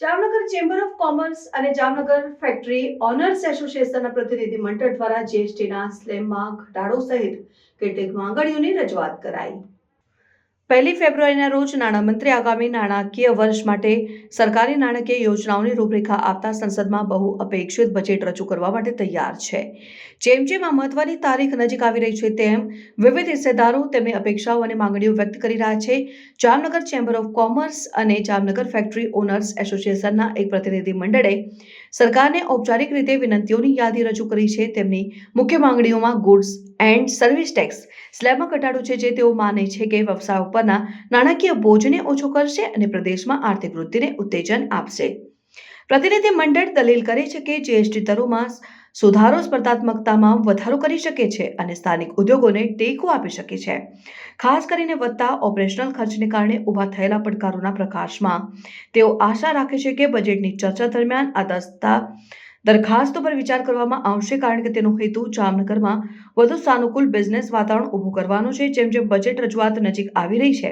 Jamnagar chamber of commerce અને Jamnagar factory owners એસોસિએશનના પ્રતિનિધિ મંડળ દ્વારા જીએસટીના સ્લેબમાં ઘટાડો સહિત કેટલીક માંગણીઓની રજૂઆત કરાઈ। 1 ફેબ્રુઆરીના રોજ નાણામંત્રી આગામી નાણાકીય વર્ષ માટે સરકારી નાણાકીય યોજનાઓની રૂપરેખા આપતા સંસદમાં બહુ અપેક્ષિત બજેટ રજૂ કરવા માટે તૈયાર છે। જેમ જેમ આ મહત્વની તારીખ નજીક આવી રહી છે તેમ વિવિધ હિસ્સેદારો તેમની અપેક્ષાઓ અને માંગણીઓ વ્યક્ત કરી રહ્યા છે। જામનગર ચેમ્બર ઓફ કોમર્સ અને જામનગર ફેક્ટરી ઓનર્સ એસોસિએશનના એક પ્રતિનિધિ મંડળે સરકારને ઔપચારિક રીતે વિનંતીઓની યાદી રજૂ કરી છે। તેમની મુખ્ય માંગણીઓમાં ગુડ્સ એન્ડ સર્વિસ ટેક્સ સ્લેબમાં ઘટાડો છે, જે તેઓ માને છે કે વ્યવસાય ઉપરના નાણાકીય બોજને ઓછો કરશે અને પ્રદેશમાં આર્થિક વૃદ્ધિને ઉત્તેજન આપશે। પ્રતિનિધિ મંડળ દલીલ કરે છે કે જીએસટી દરોમાં સુધારો સ્પર્ધાત્મકતામાં વધારો કરી શકે છે અને સ્થાનિક ઉદ્યોગોને ટેકો આપી શકે છે। ખાસ કરીને વધતા ઓપરેશનલ ખર્ચને કારણે ઊભા થયેલા પડકારોના પ્રકાશમાં તેઓ આશા રાખે છે કે બજેટની ચર્ચા દરમિયાન આ દરખાસ્તો પર વિચાર કરવામાં આવશે, કારણ કે તેનો હેતુ જામનગરમાં વધુ સાનુકૂળ બિઝનેસ વાતાવરણ ઊભું કરવાનો છે। જેમ જેમ બજેટ રજૂઆત નજીક આવી રહી છે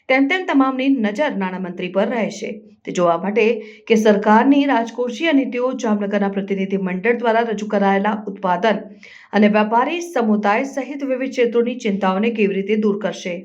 તેમ તેમ તમામની નજર નાણામંત્રી પર રહેશે તે જોવા માટે કે સરકારની રાજકોષીય નીતિઓ જામનગરના પ્રતિનિધિ મંડળ દ્વારા રજૂ કરાયેલા ઉત્પાદન અને વેપારી સમુદાય સહિત વિવિધ ક્ષેત્રોની ચિંતાઓને કેવી રીતે દૂર કરશે।